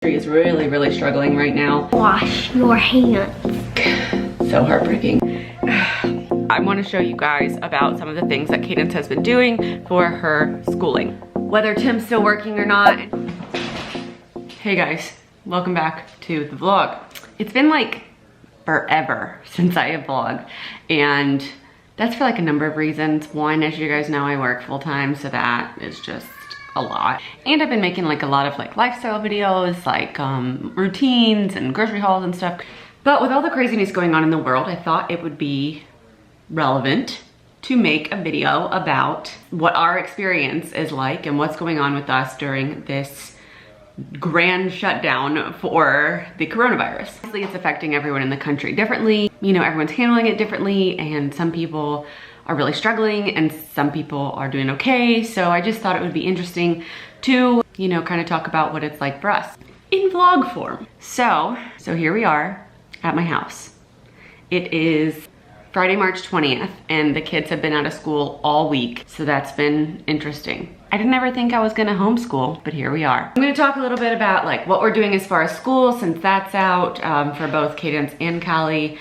industry is really struggling right now. Wash your hands. So heartbreaking. I want to show you guys about some of the things that Cadence has been doing for her schooling. Whether Tim's still working or not. Hey guys, welcome back to the vlog. It's been like forever since I have vlogged, and that's for like a number of reasons. One, as you guys know, I work full time, so that is just a lot. And I've been making like a lot of like lifestyle videos, like routines and grocery hauls and stuff. But with all the craziness going on in the world, I thought it would be relevant to make a video about what our experience is like and what's going on with us during this grand shutdown for the coronavirus. Obviously, it's affecting everyone in the country differently. You know, everyone's handling it differently, and some people are really struggling and some people are doing okay. So I just thought it would be interesting to, you know, kind of talk about what it's like for us in vlog form. So here we are at my house. It is Friday, March 20th, and the kids have been out of school all week, so that's been interesting. I didn't ever think I was gonna homeschool, but here we are. I'm gonna talk a little bit about like what we're doing as far as school, since that's out for both Cadence and Kilee,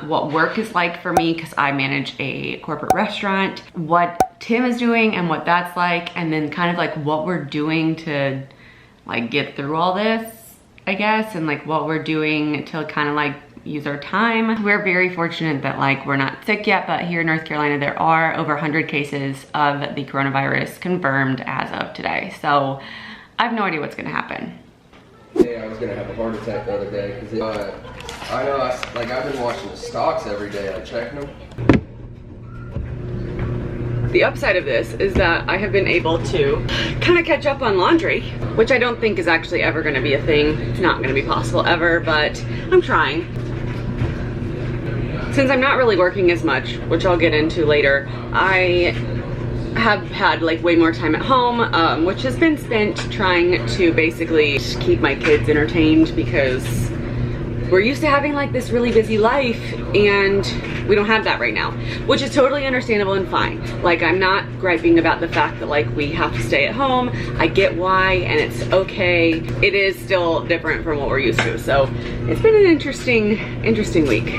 what work is like for me, because I manage a corporate restaurant, what Tim is doing and what that's like, and then kind of like what we're doing to like get through all this, I guess, and like what we're doing to kind of like use our time. We're very fortunate that like we're not sick yet, but here in North Carolina there are over 100 cases of the coronavirus confirmed as of today. So I have no idea what's gonna happen. Yeah, I was gonna have a heart attack the other day because I know I've been watching the stocks every day, like checking them. The upside of this is that I have been able to kind of catch up on laundry, which I don't think is actually ever gonna be a thing. It's not gonna be possible ever, but I'm trying. Since I'm not really working as much, which I'll get into later, I have had like way more time at home, which has been spent trying to basically keep my kids entertained, because we're used to having like this really busy life and we don't have that right now, which is totally understandable and fine. Like, I'm not griping about the fact that like we have to stay at home. I get why, and it's okay. It is still different from what we're used to. So it's been an interesting week.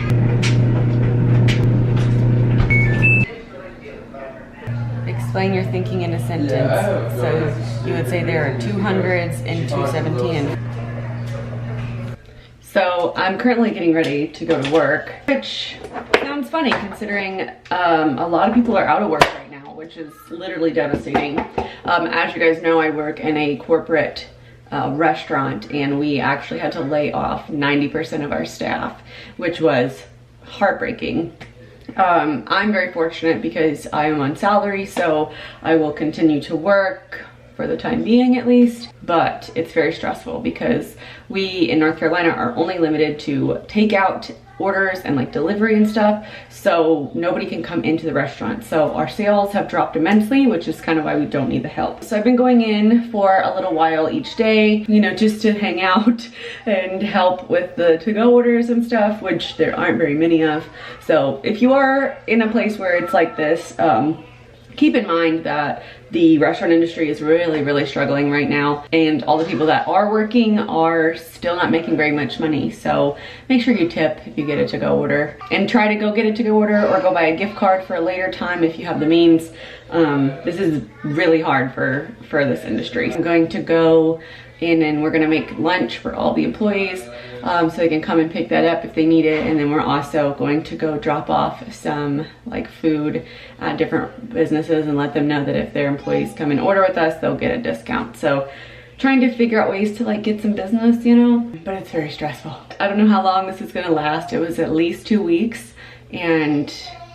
Explain your thinking in a sentence. So you would say there are 200s and 217. So I'm currently getting ready to go to work, which sounds funny considering a lot of people are out of work right now, which is literally devastating. As you guys know, I work in a corporate restaurant, and we actually had to lay off 90% of our staff, which was heartbreaking. I'm very fortunate because I am on salary, so I will continue to work for the time being at least, but it's very stressful because we in North Carolina are only limited to takeout orders and like delivery and stuff, so nobody can come into the restaurant. So our sales have dropped immensely, which is kind of why we don't need the help. So I've been going in for a little while each day, you know, just to hang out and help with the to-go orders and stuff, which there aren't very many of. So if you are in a place where it's like this, keep in mind that the restaurant industry is really struggling right now, and all the people that are working are still not making very much money. So make sure you tip if you get a to-go order, and try to go get a to-go order or go buy a gift card for a later time if you have the means. This is really hard for this industry. I'm going to go in and we're gonna make lunch for all the employees, so they can come and pick that up if they need it. And then we're also going to go drop off some like food at different businesses and let them know that if their employees come and order with us, they'll get a discount. So trying to figure out ways to like get some business, you know, but it's very stressful. I don't know how long this is gonna last. It was at least 2 weeks, and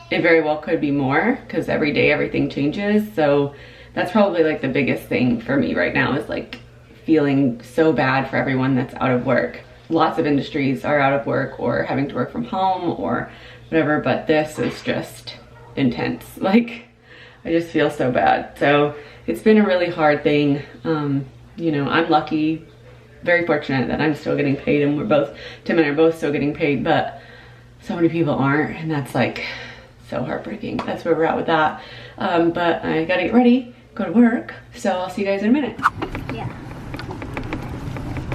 it very well could be more because every day everything changes. So that's probably like the biggest thing for me right now, is like feeling so bad for everyone that's out of work. Lots of industries are out of work or having to work from home or whatever, but this is just intense. Like, I just feel so bad. So it's been a really hard thing. You know, I'm lucky, very fortunate that I'm still getting paid, and Tim and I are both still getting paid, but so many people aren't, and that's like so heartbreaking. That's where we're at with that. But I gotta get ready, go to work, so I'll see you guys in a minute. Yeah.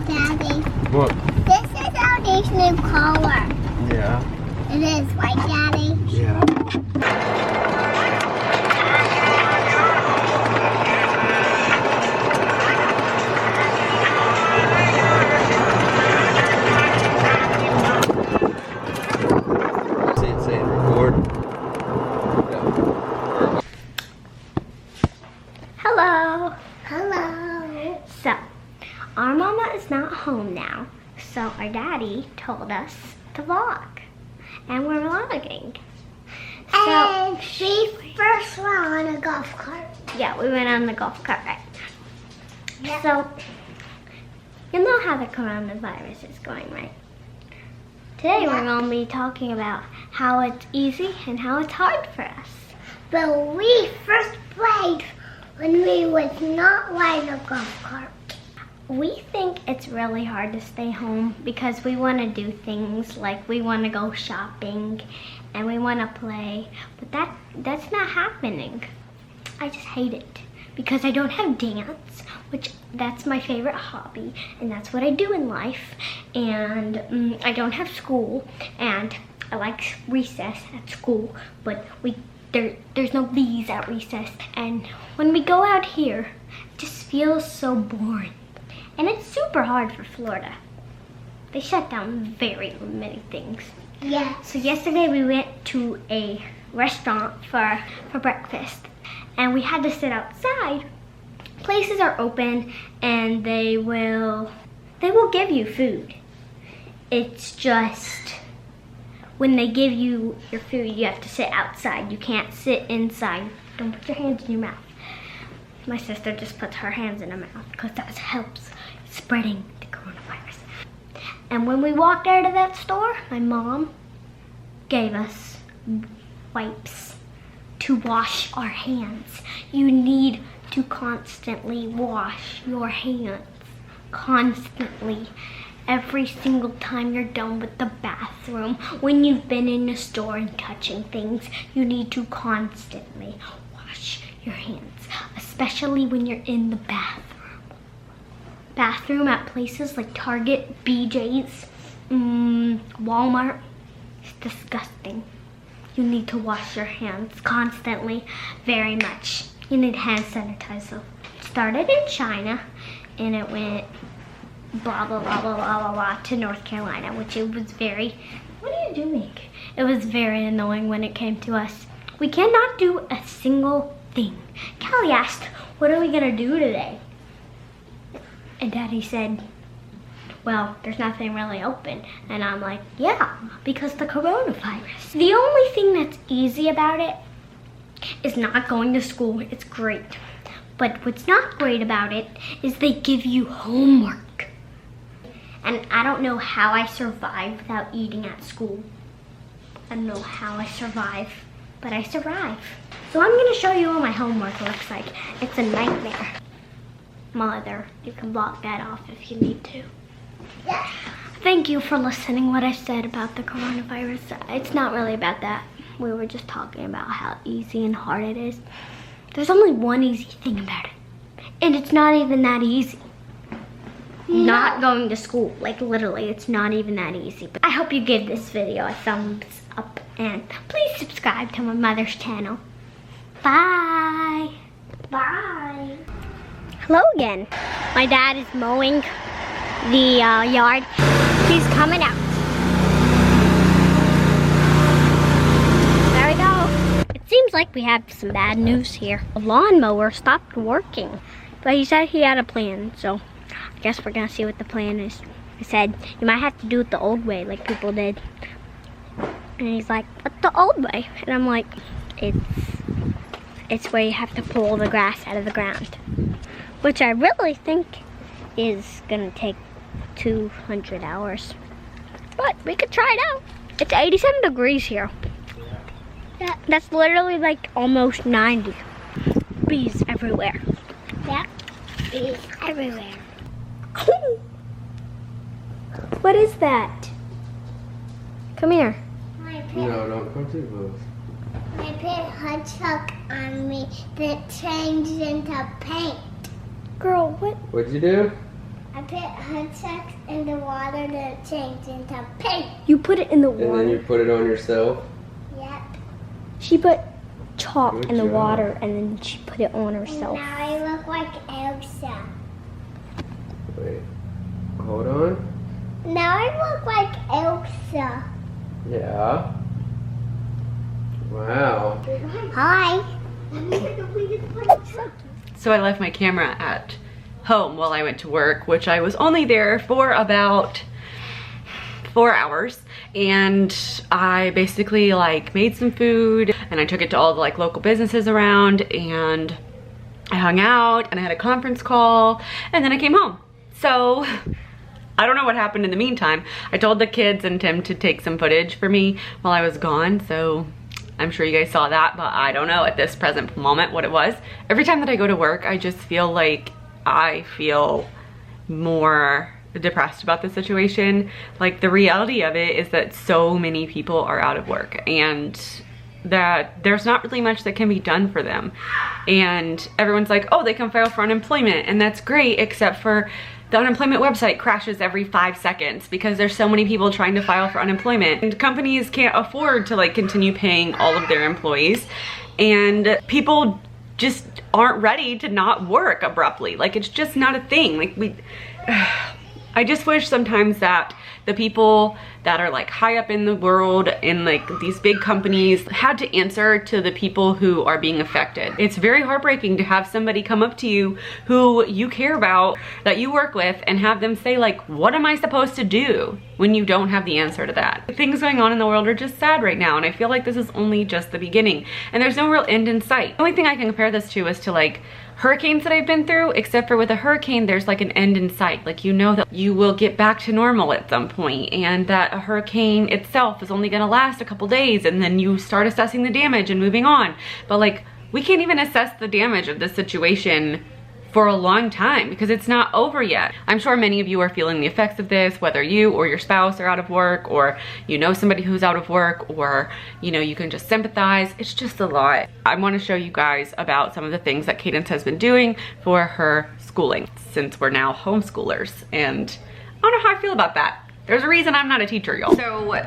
Daddy. What? This is our day's new color. Yeah. It is, right, Daddy? Yeah. Say it, record. Yeah. Hello. Hello. So, our mama is not home now, so our daddy told us to vlog, and we're vlogging. And we first went on a golf cart. Yeah, we went on the golf cart ride. Yeah. So, you know how the coronavirus is going, right? Today we're going to be talking about how it's easy and how it's hard for us. But we first played when we was not riding a golf cart. We think it's really hard to stay home because we want to do things like we want to go shopping and we want to play, but that's not happening. I just hate it because I don't have dance, which that's my favorite hobby and that's what I do in life, and I don't have school, and I like recess at school, but there's no bees at recess, and when we go out here it just feels so boring. And it's super hard for Florida. They shut down very many things. Yeah. So yesterday we went to a restaurant for breakfast, and we had to sit outside. Places are open and they will give you food. It's just when they give you your food, you have to sit outside. You can't sit inside. Don't put your hands in your mouth. My sister just puts her hands in her mouth because that helps spreading the coronavirus. And when we walked out of that store, my mom gave us wipes to wash our hands. You need to constantly wash your hands. Constantly. Every single time you're done with the bathroom, when you've been in the store and touching things, you need to constantly wash your hands, especially when you're in the bathroom at places like Target, BJ's, Walmart. It's disgusting. You need to wash your hands constantly, very much. You need hand sanitizer. It started in China and it went blah blah blah blah blah blah blah to North Carolina, which it was very, what are you doing? It was very annoying when it came to us. We cannot do a single thing. Callie asked, what are we gonna do today? And Daddy said, well, there's nothing really open. And I'm like, yeah, because the coronavirus. The only thing that's easy about it is not going to school. It's great. But what's not great about it is they give you homework. And I don't know how I survive without eating at school. I don't know how I survive, but I survive. So I'm gonna show you what my homework looks like. It's a nightmare. Mother, you can block that off if you need to. Yeah. Thank you for listening what I said about the coronavirus. It's not really about that. We were just talking about how easy and hard it is. There's only one easy thing about it. And it's not even that easy. No. Not going to school. Like literally, it's not even that easy. But I hope you give this video a thumbs up. And please subscribe to my mother's channel. Bye. Bye. Hello again. My dad is mowing the yard. He's coming out. There we go. It seems like we have some bad news here. The lawnmower stopped working, but he said he had a plan, so I guess we're gonna see what the plan is. He said you might have to do it the old way, like people did. And he's like, what's the old way? And I'm like, it's where you have to pull the grass out of the ground, which I really think is gonna take 200 hours. But we could try it out. It's 87 degrees here. Yeah, that's literally like almost 90. Bees everywhere. Yeah, bees everywhere. What is that? Come here. No, don't come too close. I put hedgehog on me that changed into paint. Girl, what? What'd you do? I put Hunchaks in the water and it changed into pink. You put it in the water. And then you put it on yourself? Yep. She put chalk Good in the job. water and then she put it on And herself. now I look like Elsa. Wait, hold on. Now I look like Elsa. Yeah. Wow. Hi. So I left my camera at home while I went to work, which I was only there for about 4 hours. And I basically like made some food and I took it to all the like local businesses around and I hung out and I had a conference call and then I came home. So I don't know what happened in the meantime. I told the kids and Tim to take some footage for me while I was gone. So I'm sure you guys saw that, but I don't know at this present moment what it was. Every time that I go to work, I just feel like I feel more depressed about the situation. Like the reality of it is that so many people are out of work and that there's not really much that can be done for them. And everyone's like, oh, they can file for unemployment and that's great, except for the unemployment website crashes every 5 seconds because there's so many people trying to file for unemployment and companies can't afford to like continue paying all of their employees and people just aren't ready to not work abruptly. Like it's just not a thing. Like I just wish sometimes that the people that are like high up in the world in like these big companies had to answer to the people who are being affected. It's very heartbreaking to have somebody come up to you who you care about, that you work with, and have them say like, what am I supposed to do when you don't have the answer to that? Things going on in the world are just sad right now and I feel like this is only just the beginning and there's no real end in sight. The only thing I can compare this to is to like hurricanes that I've been through, except for with a hurricane, there's like an end in sight. Like you know that you will get back to normal at some point and that a hurricane itself is only gonna last a couple days and then you start assessing the damage and moving on. But like, we can't even assess the damage of this situation for a long time because it's not over yet. I'm sure many of you are feeling the effects of this, whether you or your spouse are out of work or you know somebody who's out of work or you know you can just sympathize. It's just a lot. I want to show you guys about some of the things that Cadence has been doing for her schooling since we're now homeschoolers, and I don't know how I feel about that. There's a reason I'm not a teacher, y'all. So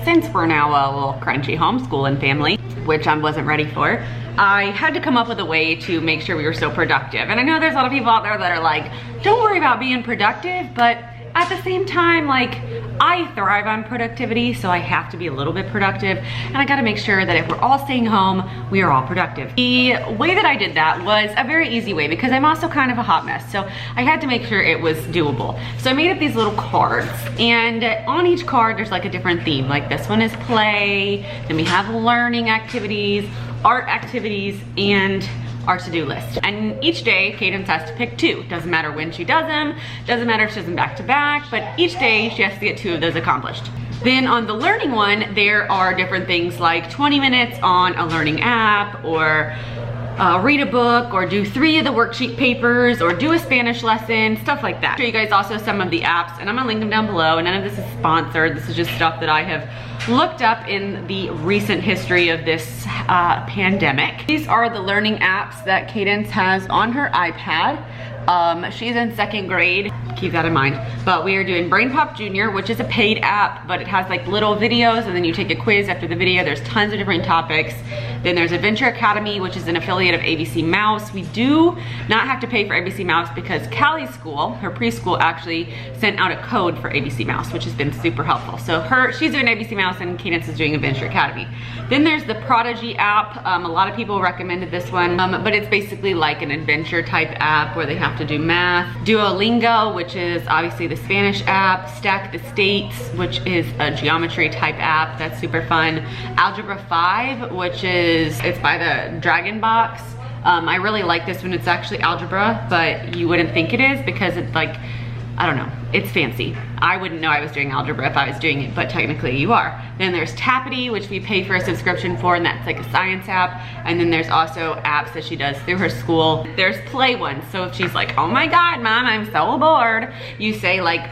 since we're now a little crunchy homeschooling family, which I wasn't ready for, I had to come up with a way to make sure we were so productive. And I know there's a lot of people out there that are like, don't worry about being productive, but at the same time, like, I thrive on productivity, so I have to be a little bit productive, and I gotta make sure that if we're all staying home, we are all productive. The way that I did that was a very easy way because I'm also kind of a hot mess, so I had to make sure it was doable. So I made up these little cards, and on each card there's like a different theme. Like this one is play, then we have learning activities, art activities, and our to-do list. And each day, Cadence has to pick 2. Doesn't matter when she does them, doesn't matter if she does them back to back, but each day she has to get 2 of those accomplished. Then on the learning one, there are different things like 20 minutes on a learning app, or read a book, or do 3 of the worksheet papers, or do a Spanish lesson, stuff like that. I'll show you guys also some of the apps, and I'm gonna link them down below, and none of this is sponsored. This is just stuff that I have looked up in the recent history of this pandemic. These are the learning apps that Cadence has on her iPad. She's in 2nd grade, keep that in mind. But we are doing Brain Pop Junior, which is a paid app, but it has like little videos and then you take a quiz after the video. There's tons of different topics. Then there's Adventure Academy, which is an affiliate of ABC Mouse. We do not have to pay for ABC Mouse because Kilee's school, her preschool, actually sent out a code for ABC Mouse, which has been super helpful. So she's doing ABC Mouse and Cadence is doing Adventure Academy. Then there's the Prodigy app. A lot of people recommended this one, but it's basically like an adventure type app where they have to do math. Duolingo, which is obviously the Spanish app. Stack the States, which is a geometry type app. That's super fun. Algebra 5, which is, it's by the Dragon Box. I really like this one. It's actually algebra, but you wouldn't think it is because it's like, I don't know, it's fancy. I wouldn't know I was doing algebra if I was doing it, but technically you are. Then there's Tappity, which we pay for a subscription for, and that's like a science app. And then there's also apps that she does through her school. There's Play One, so if she's like, oh my God, Mom, I'm so bored, you say like,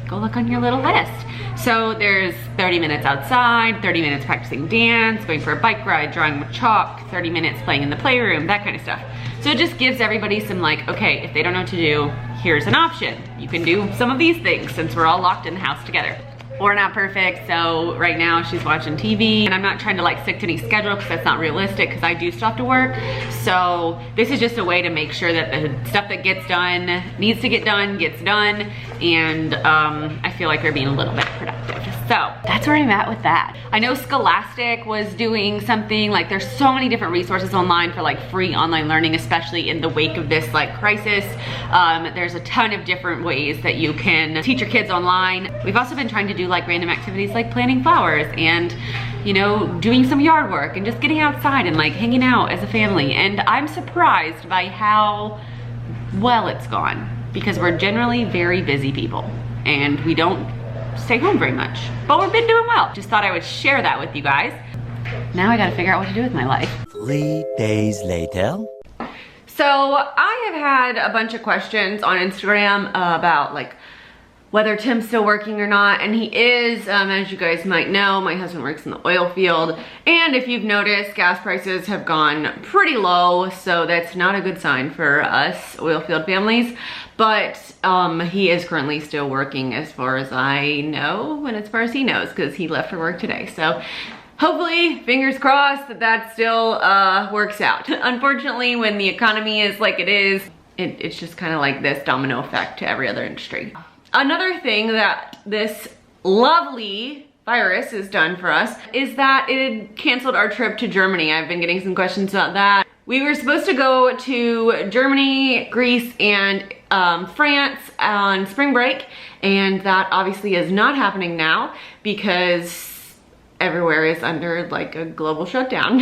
go look on your little list. So there's 30 minutes outside, 30 minutes practicing dance, going for a bike ride, drawing with chalk, 30 minutes playing in the playroom, that kind of stuff. So it just gives everybody some like, okay, if they don't know what to do, here's an option. You can do some of these things since we're all locked in the house together. We're not perfect, so right now she's watching TV, and I'm not trying to like stick to any schedule because that's not realistic because I do still have to work. So this is just a way to make sure that the stuff that gets done, needs to get done, gets done, and I feel like we're being a little bit productive. So that's where I'm at with that. I know Scholastic was doing something, like there's so many different resources online for like free online learning, especially in the wake of this like crisis. There's a ton of different ways that you can teach your kids online. We've also been trying to do like random activities like planting flowers and, you know, doing some yard work and just getting outside and like hanging out as a family. And I'm surprised by how well it's gone because we're generally very busy people and we don't stay home very much, but we've been doing well. Just thought I would share that with you guys. Now I gotta figure out what to do with my life. 3 days later. So I have had a bunch of questions on Instagram about like whether Tim's still working or not, and he is. As you guys might know, my husband works in the oil field, and if you've noticed, gas prices have gone pretty low, so that's not a good sign for us oil field families. But he is currently still working as far as I know, and as far as he knows, because he left for work today. So hopefully, fingers crossed, that still works out. Unfortunately, when the economy is like it is, it's just kind of like this domino effect to every other industry. Another thing that this lovely virus has done for us is that it canceled our trip to Germany. I've been getting some questions about that. We were supposed to go to Germany, Greece, and France on spring break, and that obviously is not happening now because everywhere is under like a global shutdown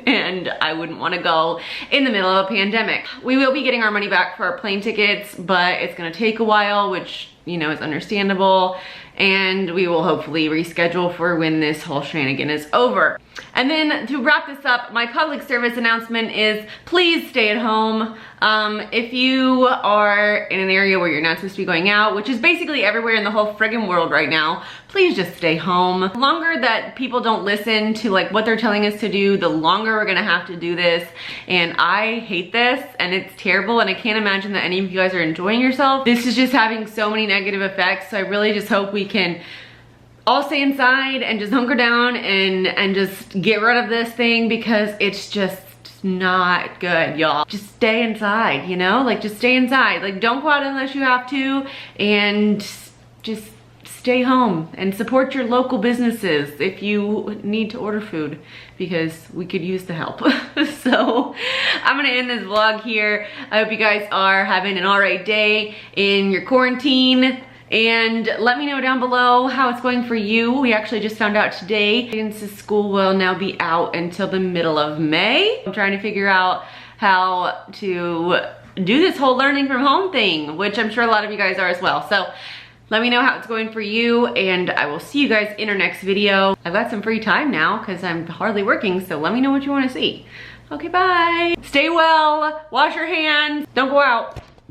and I wouldn't want to go in the middle of a pandemic. We will be getting our money back for our plane tickets, but it's gonna take a while, which you know is understandable, and we will hopefully reschedule for when this whole shenanigan is over. And then to wrap this up, my public service announcement is please stay at home. If you are in an area where you're not supposed to be going out, which is basically everywhere in the whole friggin' world right now, please just stay home. The longer that people don't listen to like what they're telling us to do, the longer we're gonna have to do this. And I hate this and it's terrible, and I can't imagine that any of you guys are enjoying yourself. This is just having so many negative effects, so I really just hope we can all stay inside and just hunker down and just get rid of this thing because it's just not good, y'all. Just stay inside, you know? Like just stay inside. Like don't go out unless you have to, and just stay home and support your local businesses if you need to order food because we could use the help. So I'm gonna end this vlog here. I hope you guys are having an all right day in your quarantine. And let me know down below how it's going for you. We actually just found out today, Cadence's school will now be out until the middle of May. I'm trying to figure out how to do this whole learning from home thing, which I'm sure a lot of you guys are as well. So let me know how it's going for you, and I will see you guys in our next video. I've got some free time now because I'm hardly working, so let me know what you want to see. Okay, bye. Stay well, wash your hands, don't go out.